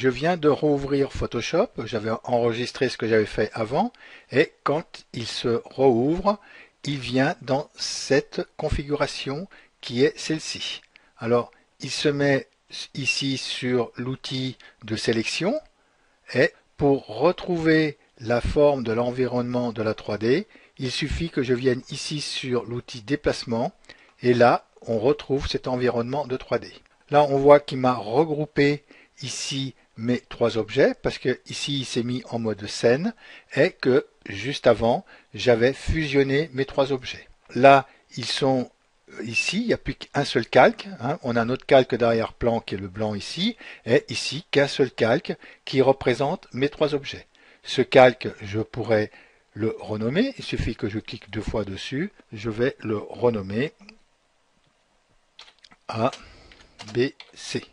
je viens de rouvrir Photoshop, j'avais enregistré ce que j'avais fait avant, et quand il se rouvre, il vient dans cette configuration qui est celle-ci. Alors, il se met ici sur l'outil de sélection, et pour retrouver la forme de l'environnement de la 3D, il suffit que je vienne ici sur l'outil déplacement, et là, on retrouve cet environnement de 3D. Là, on voit qu'il m'a regroupé ici mes trois objets, parce que ici, il s'est mis en mode scène, et que juste avant, j'avais fusionné mes trois objets. Là, ils sont ici, il n'y a plus qu'un seul calque, hein. On a notre calque d'arrière-plan qui est le blanc ici, et ici qu'un seul calque qui représente mes trois objets. Ce calque, je pourrais le renommer, il suffit que je clique deux fois dessus, je vais le renommer A, B, C.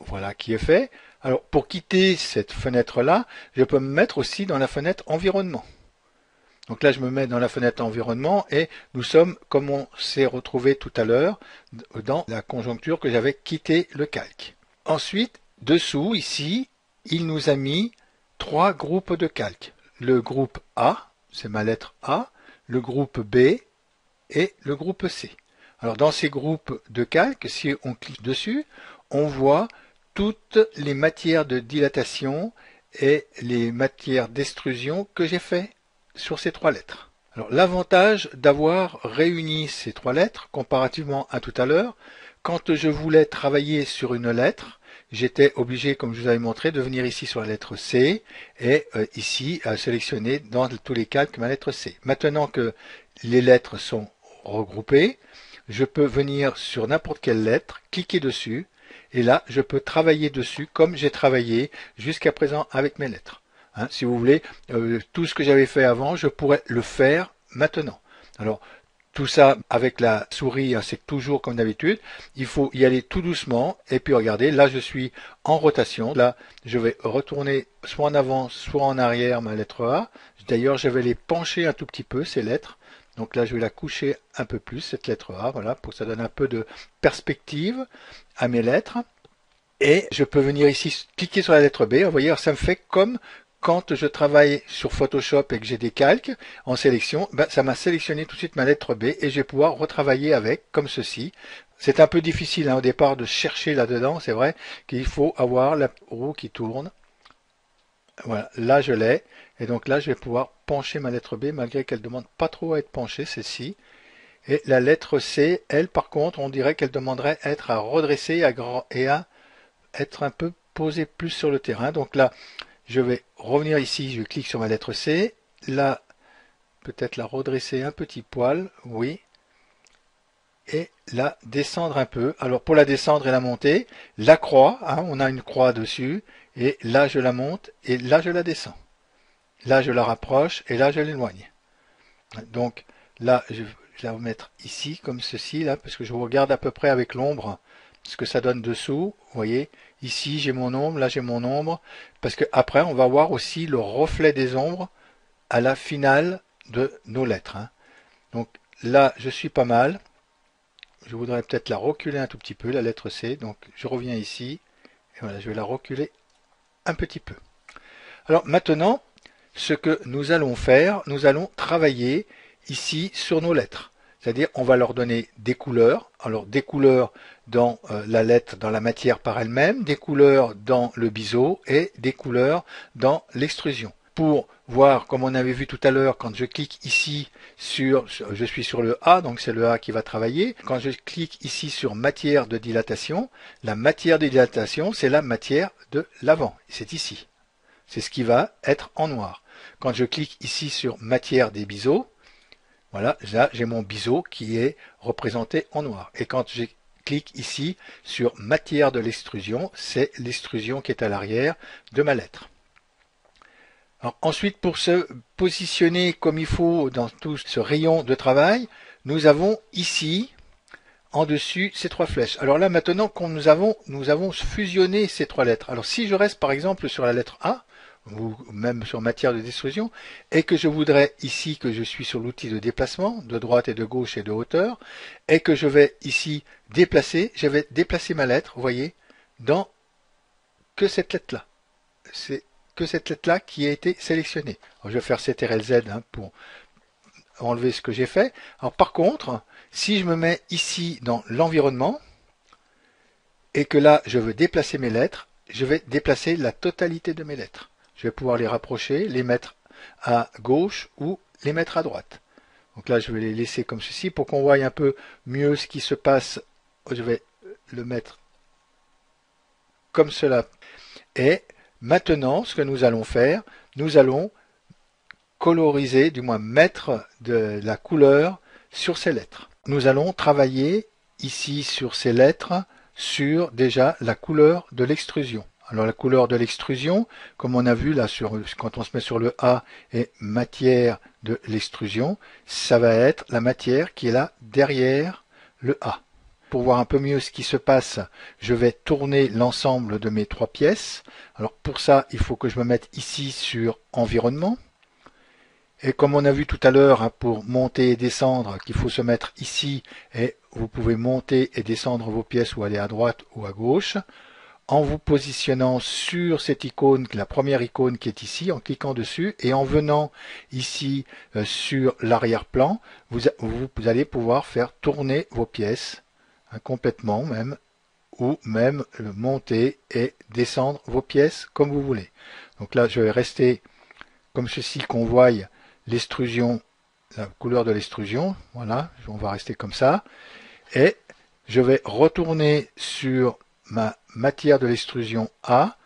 Voilà qui est fait. Alors pour quitter cette fenêtre-là, je peux me mettre aussi dans la fenêtre environnement. Donc là, je me mets dans la fenêtre environnement et nous sommes, comme on s'est retrouvé tout à l'heure, dans la conjoncture que j'avais quitté le calque. Ensuite, dessous, ici, il nous a mis trois groupes de calques. Le groupe A, c'est ma lettre A, le groupe B et le groupe C. Alors dans ces groupes de calques, si on clique dessus, on voit toutes les matières de dilatation et les matières d'extrusion que j'ai fait sur ces trois lettres. Alors l'avantage d'avoir réuni ces trois lettres, comparativement à tout à l'heure, quand je voulais travailler sur une lettre, j'étais obligé, comme je vous avais montré, de venir ici sur la lettre C et ici à sélectionner dans tous les calques ma lettre C. Maintenant que les lettres sont regroupées, je peux venir sur n'importe quelle lettre, cliquer dessus, et là, je peux travailler dessus comme j'ai travaillé jusqu'à présent avec mes lettres. Hein, si vous voulez, tout ce que j'avais fait avant, je pourrais le faire maintenant. Alors, tout ça avec la souris, hein, c'est toujours comme d'habitude. Il faut y aller tout doucement. Et puis regardez, là je suis en rotation. Là, je vais retourner soit en avant, soit en arrière ma lettre A. D'ailleurs, je vais les pencher un tout petit peu, ces lettres. Donc là, je vais la coucher un peu plus, cette lettre A, voilà, pour que ça donne un peu de perspective à mes lettres. Et je peux venir ici cliquer sur la lettre B. Vous voyez, ça me fait comme quand je travaille sur Photoshop et que j'ai des calques en sélection, ben, ça m'a sélectionné tout de suite ma lettre B et je vais pouvoir retravailler avec, comme ceci. C'est un peu difficile hein, au départ de chercher là-dedans, c'est vrai qu'il faut avoir la roue qui tourne. Voilà, là je l'ai. Et donc là, je vais pouvoir pencher ma lettre B, malgré qu'elle ne demande pas trop à être penchée, celle-ci. Et la lettre C, elle, par contre, on dirait qu'elle demanderait à être à redresser et à être un peu posée plus sur le terrain. Donc là, je vais revenir ici, je clique sur ma lettre C. Là, peut-être la redresser un petit poil, oui. Et la descendre un peu. Alors pour la descendre et la monter, la croix, hein, on a une croix dessus. Et là, je la monte et là, je la descends. Là, je la rapproche et là, je l'éloigne. Donc là, je vais la remettre ici, comme ceci, là, parce que je regarde à peu près avec l'ombre ce que ça donne dessous. Vous voyez, ici, j'ai mon ombre, là, j'ai mon ombre. Parce que après, on va voir aussi le reflet des ombres à la finale de nos lettres. Hein. Donc là, je suis pas mal. Je voudrais peut-être la reculer un tout petit peu, la lettre C. Donc je reviens ici. Et voilà, je vais la reculer un petit peu. Alors maintenant, ce que nous allons faire, nous allons travailler ici sur nos lettres. C'est-à-dire, on va leur donner des couleurs. Alors, des couleurs dans la lettre, dans la matière par elle-même, des couleurs dans le biseau et des couleurs dans l'extrusion. Pour voir, comme on avait vu tout à l'heure, quand je clique ici sur, je suis sur le A, donc c'est le A qui va travailler. Quand je clique ici sur matière de dilatation, la matière de dilatation, c'est la matière de l'avant. C'est ici. C'est ce qui va être en noir. Quand je clique ici sur matière des biseaux, voilà, là j'ai mon biseau qui est représenté en noir. Et quand je clique ici sur matière de l'extrusion, c'est l'extrusion qui est à l'arrière de ma lettre. Alors, ensuite, pour se positionner comme il faut dans tout ce rayon de travail, nous avons ici, en dessus, ces trois flèches. Alors là, maintenant, nous avons fusionné ces trois lettres. Alors si je reste par exemple sur la lettre A, ou même sur matière de d'extrusion, et que je voudrais ici que je suis sur l'outil de déplacement, de droite et de gauche et de hauteur, et que je vais ici déplacer, je vais déplacer ma lettre, vous voyez, dans que cette lettre-là. C'est que cette lettre-là qui a été sélectionnée. Alors, je vais faire CTRL-Z pour enlever ce que j'ai fait. Alors par contre, si je me mets ici dans l'environnement, et que là je veux déplacer mes lettres, je vais déplacer la totalité de mes lettres. Je vais pouvoir les rapprocher, les mettre à gauche ou les mettre à droite. Donc là je vais les laisser comme ceci pour qu'on voie un peu mieux ce qui se passe. Je vais le mettre comme cela. Et maintenant ce que nous allons faire, nous allons coloriser, du moins mettre de la couleur sur ces lettres. Nous allons travailler ici sur ces lettres sur déjà la couleur de l'extrusion. Alors la couleur de l'extrusion, comme on a vu là quand on se met sur le A et matière de l'extrusion, ça va être la matière qui est là derrière le A. Pour voir un peu mieux ce qui se passe, je vais tourner l'ensemble de mes trois pièces. Alors pour ça, il faut que je me mette ici sur environnement. Et comme on a vu tout à l'heure, pour monter et descendre, qu'il faut se mettre ici, et vous pouvez monter et descendre vos pièces ou aller à droite ou à gauche, en vous positionnant sur cette icône, la première icône qui est ici, en cliquant dessus, et en venant ici sur l'arrière-plan, vous allez pouvoir faire tourner vos pièces, complètement même, ou même monter et descendre vos pièces comme vous voulez. Donc là, je vais rester comme ceci, qu'on voie l'extrusion, la couleur de l'extrusion, voilà, on va rester comme ça, et je vais retourner sur ma matière de l'extrusion A,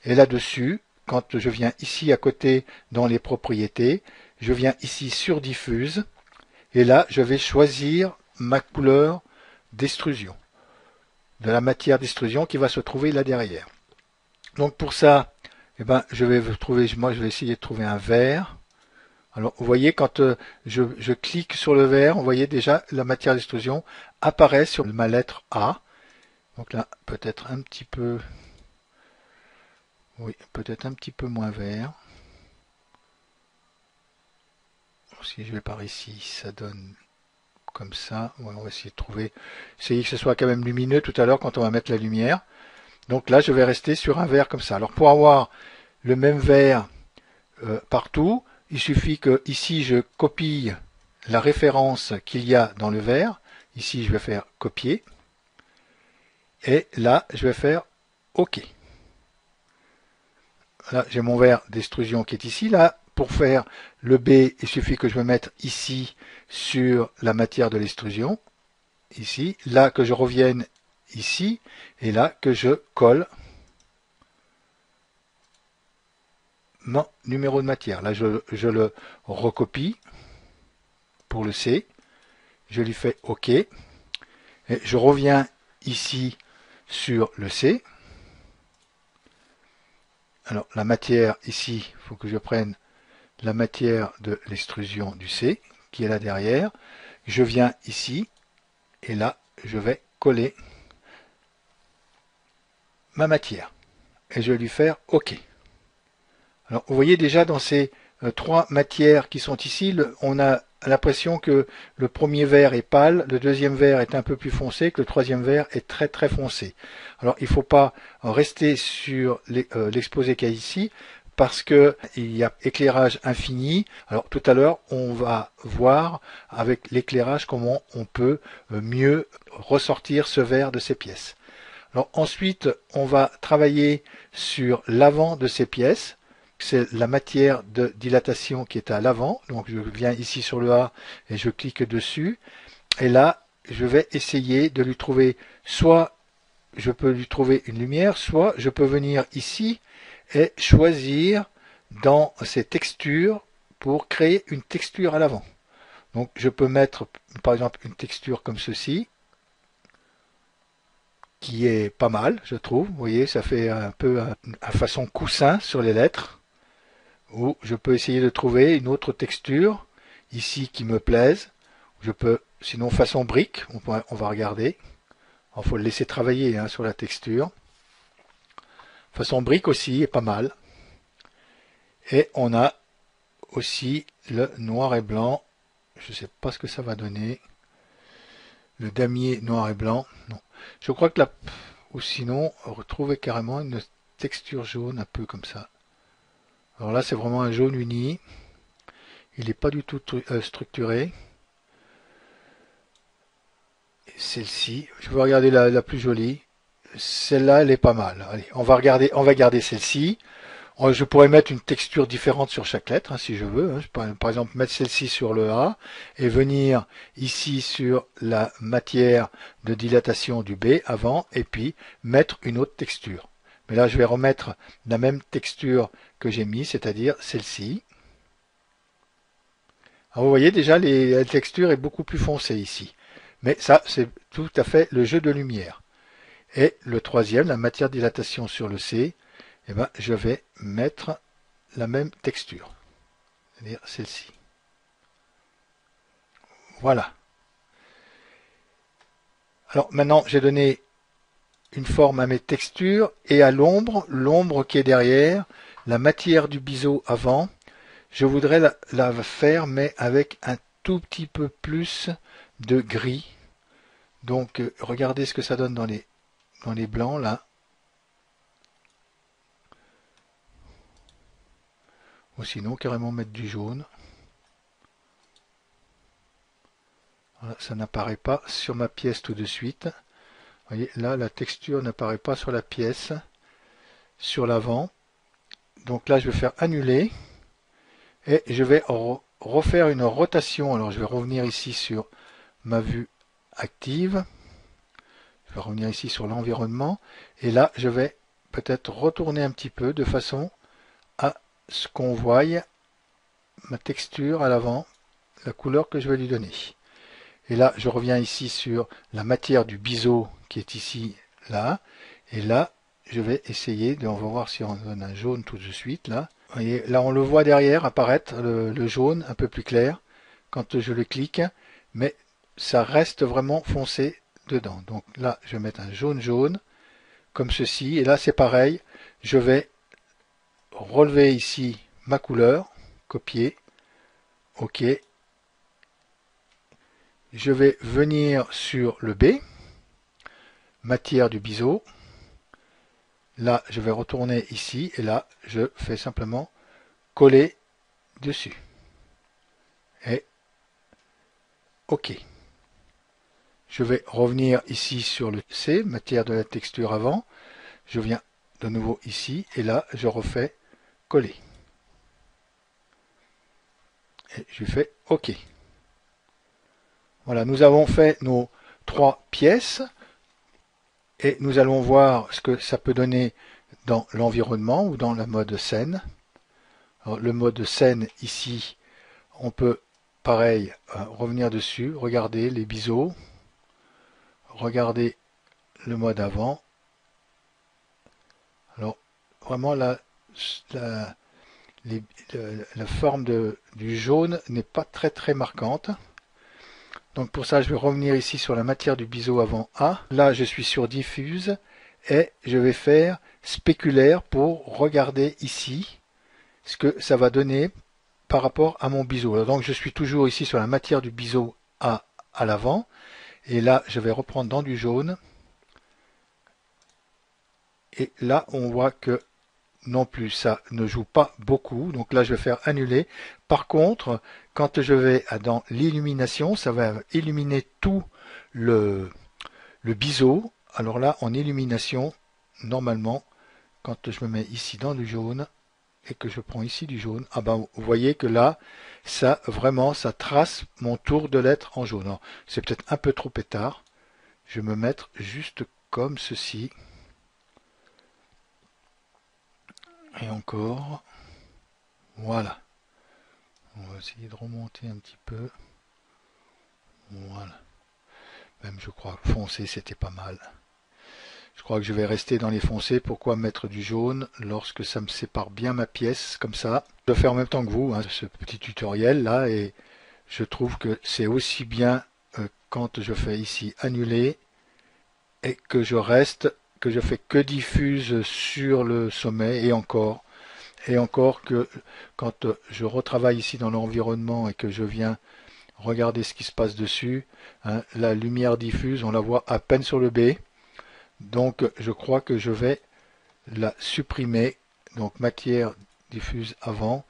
et là-dessus, quand je viens ici à côté dans les propriétés, je viens ici sur diffuse, et là je vais choisir ma couleur d'extrusion, de la matière d'extrusion qui va se trouver là derrière. Donc pour ça, eh ben, je vais essayer de trouver un vert. Alors, vous voyez, quand je clique sur le vert, vous voyez déjà la matière d'extrusion apparaît sur ma lettre A. Donc là, peut-être un petit peu, oui, peut-être un petit peu moins vert. Si je vais par ici, ça donne comme ça. Ouais, on va essayer de trouver, essayer que ce soit quand même lumineux tout à l'heure quand on va mettre la lumière. Donc là, je vais rester sur un vert comme ça. Alors, pour avoir le même vert partout, il suffit que ici je copie la référence qu'il y a dans le vert. Ici je vais faire copier. Et là je vais faire OK. Là j'ai mon vert d'extrusion qui est ici. Là pour faire le B, il suffit que je me mette ici sur la matière de l'extrusion. Ici. Là que je revienne ici. Et là que je colle mon numéro de matière. Là, je le recopie pour le C. Je lui fais OK. Et je reviens ici sur le C. Alors, la matière ici, il faut que je prenne la matière de l'extrusion du C, qui est là derrière. Je viens ici, et là, je vais coller ma matière. Et je vais lui faire OK. Alors, vous voyez déjà dans ces trois matières qui sont ici, on a l'impression que le premier vert est pâle, le deuxième vert est un peu plus foncé, que le troisième vert est très très foncé. Alors, il ne faut pas rester sur l'exposé qu'il y a ici, parce qu'il y a éclairage infini. Alors, tout à l'heure, on va voir avec l'éclairage comment on peut mieux ressortir ce vert de ces pièces. Alors, ensuite, on va travailler sur l'avant de ces pièces. C'est la matière de dilatation qui est à l'avant. Donc je viens ici sur le A et je clique dessus. Et là, je vais essayer de lui trouver, soit je peux lui trouver une lumière, soit je peux venir ici et choisir dans ces textures pour créer une texture à l'avant. Donc je peux mettre par exemple une texture comme ceci, qui est pas mal, je trouve. Vous voyez, ça fait un peu à façon coussin sur les lettres. Ou je peux essayer de trouver une autre texture ici qui me plaise. Je peux, sinon façon brique, on va regarder. Il faut le laisser travailler sur la texture. Façon brique aussi est pas mal. Et on a aussi le noir et blanc. Je ne sais pas ce que ça va donner. Le damier noir et blanc. Non. Je crois que là, ou sinon, retrouver carrément une texture jaune un peu comme ça. Alors là, c'est vraiment un jaune uni. Il n'est pas du tout structuré. Celle-ci, je vais regarder la plus jolie. Celle-là, elle est pas mal. Allez, on va garder celle-ci. Je pourrais mettre une texture différente sur chaque lettre, hein, si je veux. Je peux, par exemple, mettre celle-ci sur le A et venir ici sur la matière de dilatation du B avant, et puis mettre une autre texture. Mais là, je vais remettre la même texture que j'ai mis, c'est-à-dire celle-ci. Alors, vous voyez déjà, la texture est beaucoup plus foncée ici. Mais ça, c'est tout à fait le jeu de lumière. Et le troisième, la matière de dilatation sur le C, eh ben, je vais mettre la même texture, c'est-à-dire celle-ci. Voilà. Alors maintenant, j'ai donné une forme à mes textures et à l'ombre qui est derrière, la matière du biseau avant. Je voudrais la faire, mais avec un tout petit peu plus de gris. Donc, regardez ce que ça donne dans les blancs, là. Ou sinon, carrément mettre du jaune. Voilà, ça n'apparaît pas sur ma pièce tout de suite. Vous voyez, là, la texture n'apparaît pas sur la pièce, sur l'avant. Donc là, je vais faire annuler. Et je vais refaire une rotation. Alors, je vais revenir ici sur ma vue active. Je vais revenir ici sur l'environnement. Et là, je vais peut-être retourner un petit peu de façon à ce qu'on voie ma texture à l'avant, la couleur que je vais lui donner. Et là, je reviens ici sur la matière du biseau qui est ici, là. Et là, je vais essayer on va voir si on donne un jaune tout de suite, là. Vous voyez, là, on le voit derrière apparaître, le jaune un peu plus clair, quand je le clique. Mais ça reste vraiment foncé dedans. Donc là, je vais mettre un jaune, comme ceci. Et là, c'est pareil. Je vais relever ici ma couleur, copier, OK. Je vais venir sur le B, matière du biseau. Là, je vais retourner ici et là, je fais simplement coller dessus. Et OK. Je vais revenir ici sur le C, matière de la texture avant. Je viens de nouveau ici et là, je refais coller. Et je fais OK. Voilà, nous avons fait nos 3 pièces et nous allons voir ce que ça peut donner dans l'environnement ou dans la mode scène. Alors, le mode scène ici, on peut pareil revenir dessus, regarder les biseaux, regarder le mode avant. Alors vraiment la forme du jaune n'est pas très marquante. Donc pour ça, je vais revenir ici sur la matière du biseau avant A. Là, je suis sur diffuse et je vais faire spéculaire pour regarder ici ce que ça va donner par rapport à mon biseau. Alors, donc je suis toujours ici sur la matière du biseau A à l'avant. Et là, je vais reprendre dans du jaune. Et là, on voit que non plus, ça ne joue pas beaucoup. Donc là, je vais faire annuler. Par contre, quand je vais dans l'illumination, ça va illuminer tout le biseau. Alors là, en illumination, normalement, quand je me mets ici dans du jaune et que je prends ici du jaune, ah ben, vous voyez que là, ça vraiment, ça trace mon tour de lettre en jaune. C'est peut-être un peu trop pétard. Je vais me mettre juste comme ceci. Et encore, voilà. On va essayer de remonter un petit peu. Voilà. Même je crois foncé c'était pas mal. Je crois que je vais rester dans les foncés. Pourquoi mettre du jaune lorsque ça me sépare bien ma pièce comme ça. Je vais faire en même temps que vous ce petit tutoriel là et je trouve que c'est aussi bien quand je fais ici annuler et que je reste, que je fais que diffuse sur le sommet et encore que quand je retravaille ici dans l'environnement et que je viens regarder ce qui se passe dessus, la lumière diffuse, on la voit à peine sur le B. Donc je crois que je vais la supprimer. Donc matière diffuse avant,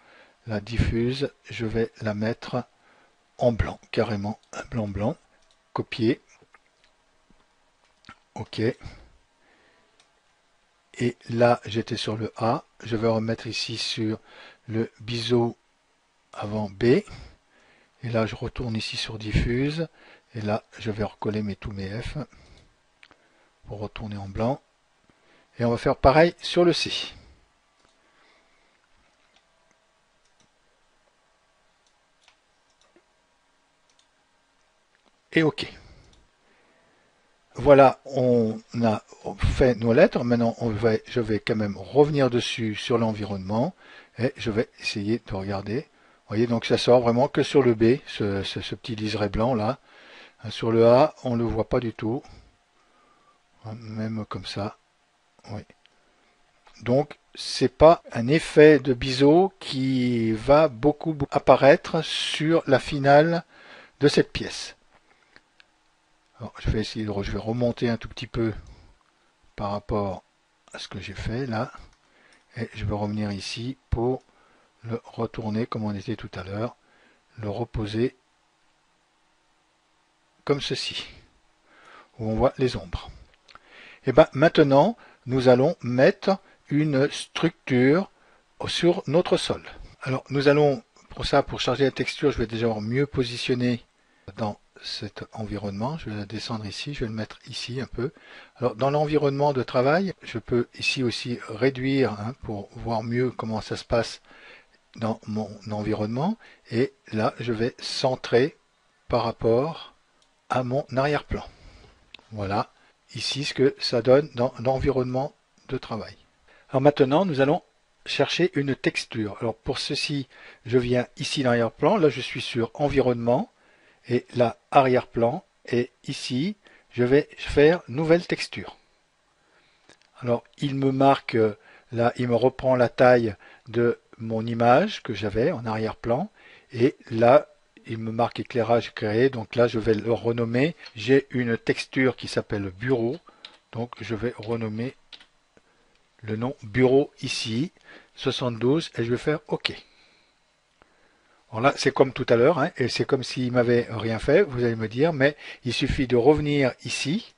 la diffuse, je vais la mettre en blanc, carrément, un blanc blanc. Copier. OK. Et là, j'étais sur le A. Je vais remettre ici sur le biseau avant B. Et là, je retourne ici sur diffuse. Et là, je vais recoller tous mes F pour retourner en blanc. Et on va faire pareil sur le C. Et OK. Voilà, on a fait nos lettres. Maintenant, je vais quand même revenir dessus sur l'environnement. Et je vais essayer de regarder. Vous voyez, donc ça sort vraiment que sur le B, ce petit liseré blanc là. Sur le A, on ne le voit pas du tout. Même comme ça. Oui. Donc, c'est pas un effet de biseau qui va beaucoup apparaître sur la finale de cette pièce. Alors, je vais remonter un tout petit peu par rapport à ce que j'ai fait là. Et je vais revenir ici pour le retourner comme on était tout à l'heure. Le reposer comme ceci. Où on voit les ombres. Et bien maintenant, nous allons mettre une structure sur notre sol. Alors nous allons, pour charger la texture, je vais déjà mieux positionner dans cet environnement. Je vais la descendre ici, je vais le mettre ici un peu. Alors dans l'environnement de travail, je peux ici aussi réduire pour voir mieux comment ça se passe dans mon environnement. Et là, je vais centrer par rapport à mon arrière-plan. Voilà ici ce que ça donne dans l'environnement de travail. Alors maintenant, nous allons chercher une texture. Alors pour ceci, je viens ici dans l'arrière-plan. Là, je suis sur environnement et là, arrière-plan. Et ici, je vais faire nouvelle texture. Alors, il me marque, là, il me reprend la taille de mon image que j'avais en arrière-plan. Et là, il me marque éclairage créé. Donc là, je vais le renommer. J'ai une texture qui s'appelle bureau. Donc, je vais renommer le nom bureau ici, 72, et je vais faire OK. Voilà, c'est comme tout à l'heure, et c'est comme s'il m'avait rien fait, vous allez me dire, mais il suffit de revenir ici,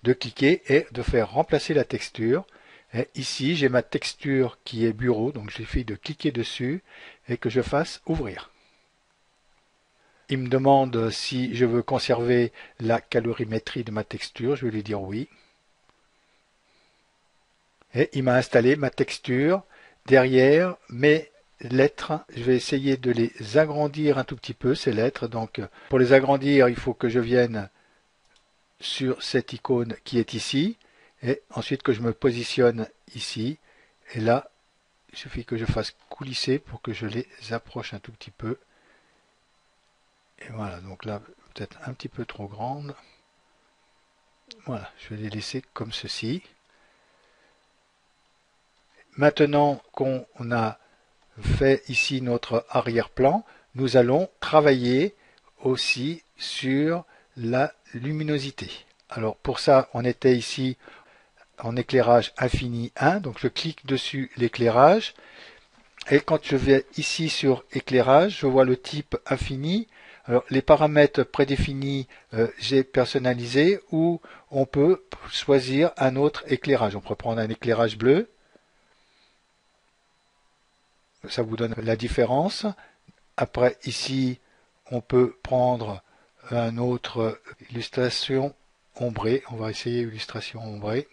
de cliquer et de faire remplacer la texture. Et ici, j'ai ma texture qui est bureau, donc il suffit de cliquer dessus et que je fasse ouvrir. Il me demande si je veux conserver la calorimétrie de ma texture, je vais lui dire oui. Et il m'a installé ma texture derrière mes lettres. Je vais essayer de les agrandir un tout petit peu, ces lettres. Donc, pour les agrandir, il faut que je vienne sur cette icône qui est ici. Et ensuite que je me positionne ici. Et là, il suffit que je fasse coulisser pour que je les approche un tout petit peu. Et voilà, donc là, peut-être un petit peu trop grande. Voilà, je vais les laisser comme ceci. Maintenant qu'on a fait ici notre arrière-plan, nous allons travailler aussi sur la luminosité. Alors pour ça, on était ici en éclairage infini 1, donc je clique dessus l'éclairage, et quand je vais ici sur éclairage, je vois le type infini. Alors les paramètres prédéfinis, j'ai personnalisé, ou on peut choisir un autre éclairage. On peut prendre un éclairage bleu. Ça vous donne la différence. Après, ici, on peut prendre une autre illustration ombrée. On va essayer illustration ombrée.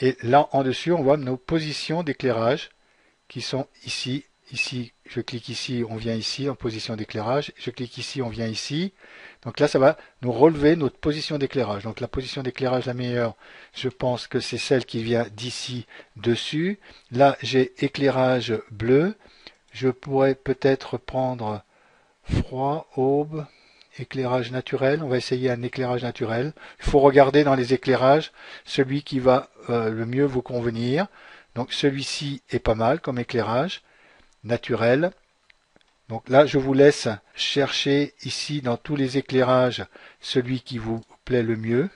Et là, en dessus, on voit nos positions d'éclairage qui sont ici. Ici, je clique ici, on vient ici en position d'éclairage. Je clique ici, on vient ici. Donc là, ça va nous relever notre position d'éclairage. Donc la position d'éclairage la meilleure, je pense que c'est celle qui vient d'ici dessus. Là, j'ai éclairage bleu. Je pourrais peut-être prendre froid, aube, éclairage naturel. On va essayer un éclairage naturel. Il faut regarder dans les éclairages celui qui va le mieux vous convenir. Donc celui-ci est pas mal comme éclairage naturel. Donc là, je vous laisse chercher ici dans tous les éclairages celui qui vous plaît le mieux.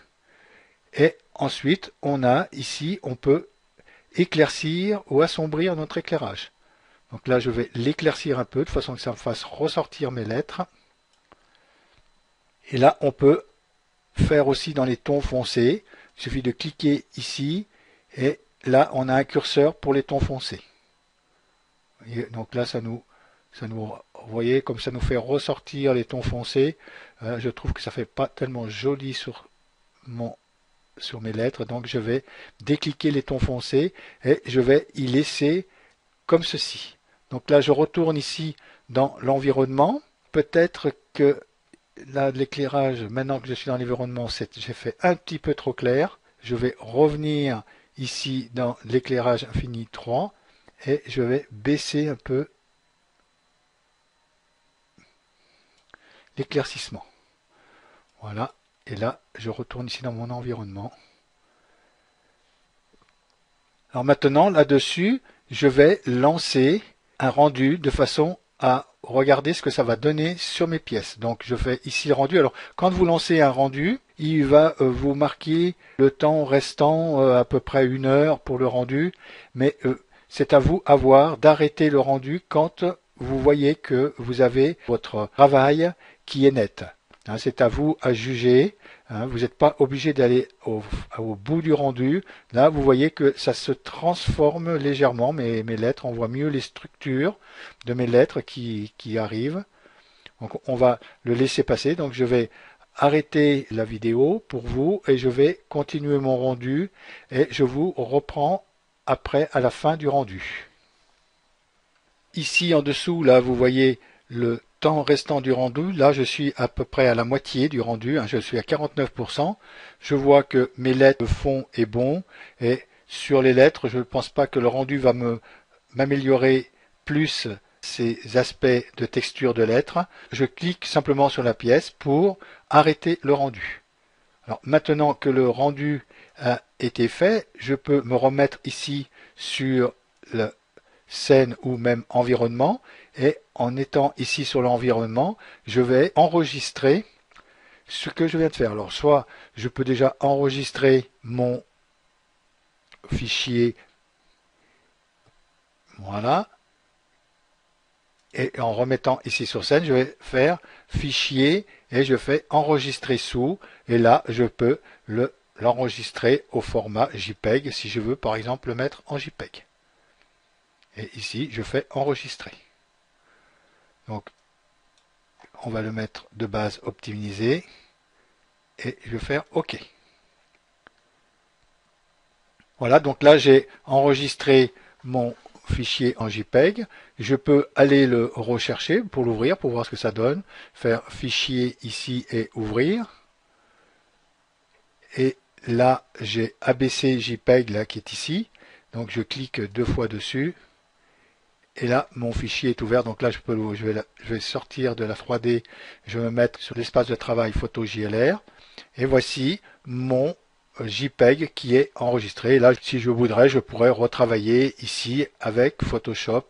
Et ensuite, on a ici, on peut éclaircir ou assombrir notre éclairage. Donc là, je vais l'éclaircir un peu de façon que ça me fasse ressortir mes lettres. Et là, on peut faire aussi dans les tons foncés. Il suffit de cliquer ici et là, on a un curseur pour les tons foncés. Et donc là, vous voyez, comme ça nous fait ressortir les tons foncés. Je trouve que ça fait pas tellement joli sur mes lettres. Donc je vais décliquer les tons foncés et je vais y laisser comme ceci. Donc là, je retourne ici dans l'environnement. Peut-être que là, l'éclairage, maintenant que je suis dans l'environnement, j'ai fait un petit peu trop clair. Je vais revenir ici dans l'éclairage infini 3 et je vais baisser un peu l'éclaircissement. Voilà. Et là, je retourne ici dans mon environnement. Alors maintenant, là-dessus, je vais lancer un rendu de façon à regarder ce que ça va donner sur mes pièces. Donc je fais ici le rendu. Alors quand vous lancez un rendu, il va vous marquer le temps restant à peu près 1 heure pour le rendu. Mais c'est à vous à voir d'arrêter le rendu quand vous voyez que vous avez votre travail qui est net. C'est à vous à juger. Vous n'êtes pas obligé d'aller au bout du rendu. Là, vous voyez que ça se transforme légèrement. Mes lettres, on voit mieux les structures de mes lettres qui arrivent. Donc, on va le laisser passer. Donc, je vais arrêter la vidéo pour vous et je vais continuer mon rendu et je vous reprends après à la fin du rendu. Ici en dessous, là, vous voyez le temps restant du rendu. Là, je suis à peu près à la moitié du rendu. Je suis à 49%. Je vois que mes lettres, le fond est bon. Et sur les lettres, je ne pense pas que le rendu va m'améliorer plus ces aspects de texture de lettres. Je clique simplement sur la pièce pour arrêter le rendu. Alors maintenant que le rendu a été fait, je peux me remettre ici sur le scène ou même environnement et en étant ici sur l'environnement, je vais enregistrer ce que je viens de faire. Alors soit je peux déjà enregistrer mon fichier, voilà, et en remettant ici sur scène, je vais faire fichier et je fais enregistrer sous et là je peux l'enregistrer au format JPEG si je veux par exemple le mettre en JPEG. Et ici, je fais enregistrer. Donc, on va le mettre de base optimisé. Et je vais faire OK. Voilà, donc là, j'ai enregistré mon fichier en JPEG. Je peux aller le rechercher pour l'ouvrir, pour voir ce que ça donne. Faire fichier ici et ouvrir. Et là, j'ai ABC JPEG là, qui est ici. Donc, je clique 2 fois dessus. Et là, mon fichier est ouvert. Donc là, je vais sortir de la 3D. Je vais me mettre sur l'espace de travail photo JLR. Et voici mon JPEG qui est enregistré. Et là, si je voudrais, je pourrais retravailler ici avec Photoshop.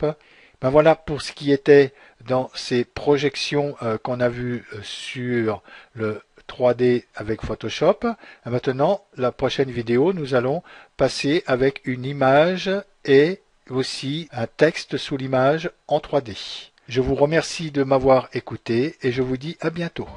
Ben voilà pour ce qui était dans ces projections qu'on a vues sur le 3D avec Photoshop. Et maintenant, la prochaine vidéo, nous allons passer avec une image et aussi un texte sous l'image en 3D. Je vous remercie de m'avoir écouté et je vous dis à bientôt.